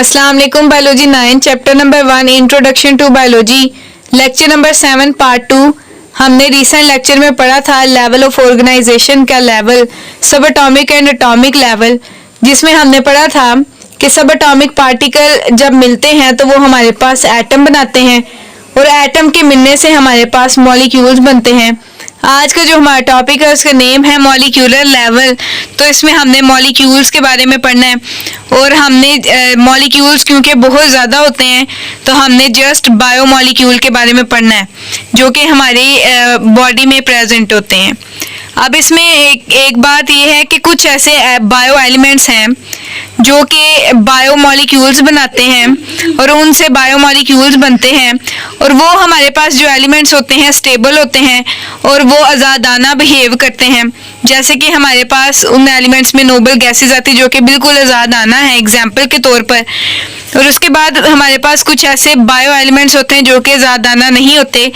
अस्सलाम वालेकुम। Biology 9 chapter number 1 introduction to biology lecture number 7 part 2। हमने रिसेंट लेक्चर में पढ़ा था लेवल ऑफ ऑर्गेनाइजेशन का level, subatomic and atomic level, जिसमें हमने पढ़ा था कि सब एटॉमिक पार्टिकल जब मिलते हैं तो वो हमारे पास एटम बनाते हैं और एटम के मिलने से हमारे पास मॉलिक्यूल्स बनते हैं। आज का जो हमारा टॉपिक है उसका नेम है मॉलिक्यूलर लेवल। तो इसमें हमने मॉलिक्यूल्स के बारे में पढ़ना है और हमने मॉलिक्यूल्स क्योंकि बहुत ज़्यादा होते हैं तो हमने जस्ट बायोमॉलिक्यूल के बारे में पढ़ना है जो कि हमारी बॉडी में प्रेजेंट होते हैं। अब इसमें एक बात ये है कि कुछ ऐसे बायो एलिमेंट्स हैं जो कि बायोमॉलिक्यूल्स बनाते हैं और उनसे बायोमॉलिक्यूल्स बनते हैं और वो हमारे पास जो एलिमेंट्स होते हैं स्टेबल होते हैं और वो आज़ादाना बिहेव करते हैं। जैसे कि हमारे पास उन एलिमेंट्स में नोबल गैसेस आती जो कि बिल्कुल आज़ादाना है एग्जाम्पल के तौर पर। और उसके बाद हमारे पास कुछ ऐसे बायो एलिमेंट्स होते हैं जो कि आज़ादाना नहीं होते,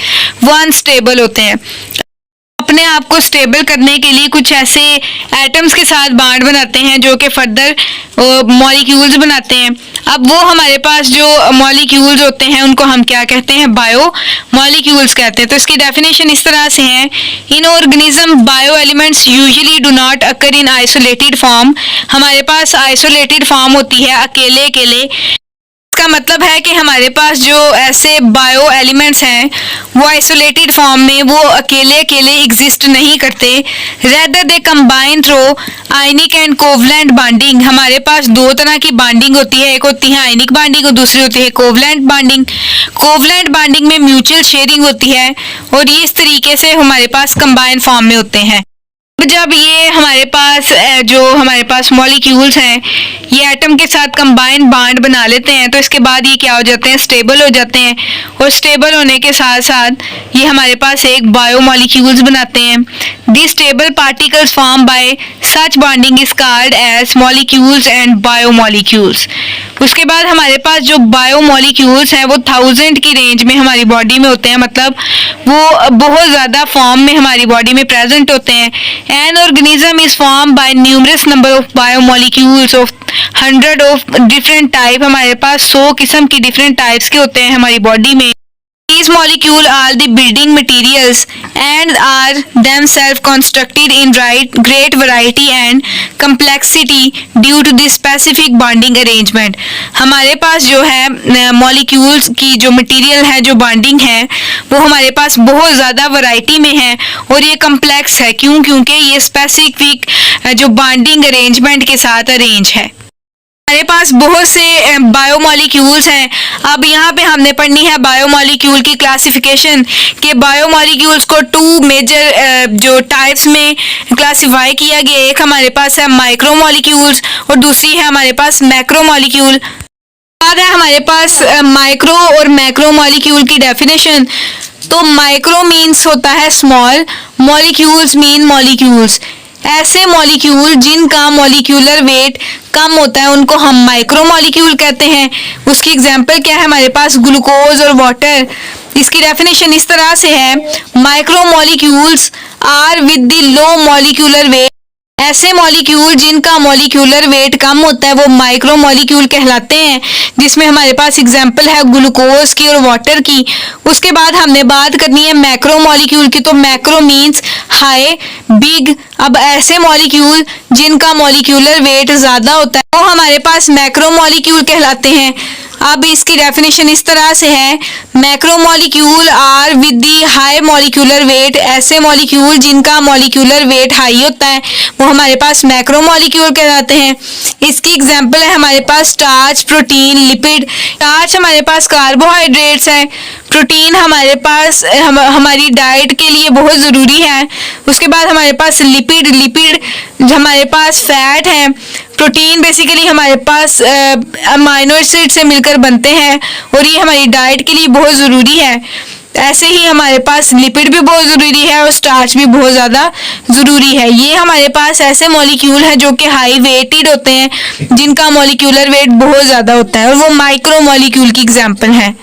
वो अनस्टेबल होते हैं। अपने आप को स्टेबल करने के लिए कुछ ऐसे एटम्स के साथ बॉन्ड बनाते हैं जो कि फर्दर मॉलिक्यूल्स बनाते हैं। अब वो हमारे पास जो मॉलिक्यूल्स होते हैं उनको हम क्या कहते हैं, बायो मॉलिक्यूल्स कहते हैं। तो इसकी डेफिनेशन इस तरह से है, इन organism bio elements usually do not occur in isolated form. हमारे पास आइसोलेटेड फॉर्म होती है अकेले अकेले। इसका मतलब है कि हमारे पास जो ऐसे बायो एलिमेंट्स हैं वो आइसोलेटेड फॉर्म में वो अकेले अकेले एग्जिस्ट नहीं करते, rather they combine through ionic and covalent bonding. हमारे पास दो तरह की बॉन्डिंग होती है, एक होती है आयनिक बॉन्डिंग और दूसरी होती है कोवलेंट बॉन्डिंग। कोवलेंट बॉन्डिंग में म्यूचुअल शेयरिंग होती है और ये इस तरीके से हमारे पास कंबाइन फॉर्म में होते हैं। जब ये हमारे पास मॉलिक्यूल्स हैं ये एटम के साथ कंबाइन बॉन्ड बना लेते हैं तो इसके बाद ये क्या हो जाते हैं, स्टेबल हो जाते हैं और स्टेबल होने के साथ साथ ये हमारे पास एक बायो मॉलिक्यूल्स बनाते हैं। The stable particles form by such bonding is called as molecules and bio molecules. उसके बाद हमारे पास जो बायो मॉलिक्यूल्स हैं वो 1000 की रेंज में हमारी बॉडी में होते हैं, मतलब वो बहुत ज़्यादा फॉर्म में हमारी बॉडी में प्रेजेंट होते हैं। An organism is form by numerous number of biomolecules of 100 of different type. हमारे पास 100 किस्म की डिफरेंट टाइप्स के होते हैं हमारी बॉडी में। These molecules are the building materials and are themselves constructed in great variety and complexity due to the specific bonding arrangement। हमारे पास जो है मॉलिक्यूल्स की जो मटेरियल है, जो बॉन्डिंग है, वो हमारे पास बहुत ज़्यादा वैरायटी में है और ये कम्प्लेक्स है। क्योंकि ये स्पेसिफिक जो बॉन्डिंग अरेंजमेंट के साथ अरेंज है। हमारे पास बहुत से बायोमॉलिक्यूल्स हैं। अब यहाँ पे हमने पढ़नी है बायोमॉलिक्यूल की क्लासिफिकेशन कि बायोमॉलिक्यूल्स को 2 मेजर जो टाइप्स में क्लासिफाई किया गया। एक हमारे पास है माइक्रोमॉलिक्यूल्स और दूसरी है हमारे पास मैक्रोमॉलिक्यूल। बाद है हमारे पास माइक्रो और मैक्रोमॉलिक्यूल की डेफिनेशन। तो माइक्रो मीन्स होता है स्मॉल, मॉलिक्यूल्स मीन मॉलिक्यूल्स। ऐसे मॉलिक्यूल जिनका मॉलिक्यूलर वेट कम होता है उनको हम माइक्रो मॉलिक्यूल कहते हैं। उसकी एग्जांपल क्या है, हमारे पास ग्लूकोज और वाटर। इसकी डेफिनेशन इस तरह से है, micro molecules are with the low molecular weight. ऐसे मॉलिक्यूल जिनका मॉलिक्यूलर वेट कम होता है वो माइक्रो मॉलिक्यूल कहलाते हैं, जिसमें हमारे पास एग्जांपल है ग्लूकोज की और वाटर की। उसके बाद हमने बात करनी है मैक्रो मॉलिक्यूल की। तो मैक्रो मीन्स हाई, बिग। अब ऐसे मॉलिक्यूल जिनका मॉलिक्यूलर वेट ज़्यादा होता है वो हमारे पास मैक्रो मॉलिक्यूल कहलाते हैं। अब इसकी डेफिनेशन इस तरह से है, macro molecule are with the high molecular weight. ऐसे मॉलिक्यूल जिनका मॉलिक्यूलर वेट हाई होता है वो हमारे पास मैक्रो मॉलिक्यूल कहलाते हैं। इसकी एग्जांपल है हमारे पास स्टार्च, प्रोटीन, लिपिड। स्टार्च हमारे पास कार्बोहाइड्रेट्स हैं, प्रोटीन हमारे पास हमारी डाइट के लिए बहुत ज़रूरी है। उसके बाद हमारे पास लिपिड हमारे पास फैट है। प्रोटीन बेसिकली हमारे पास अमाइनो एसिड से मिलकर बनते हैं और ये हमारी डाइट के लिए बहुत ज़रूरी है। ऐसे ही हमारे पास लिपिड भी बहुत ज़रूरी है और स्टार्च भी बहुत ज़्यादा ज़रूरी है। ये हमारे पास ऐसे मॉलिक्यूल हैं जो कि हाई वेटेड होते हैं, जिनका मॉलिक्यूलर वेट बहुत ज़्यादा होता है और वो माइक्रो मॉलिक्यूल की एग्जांपल है।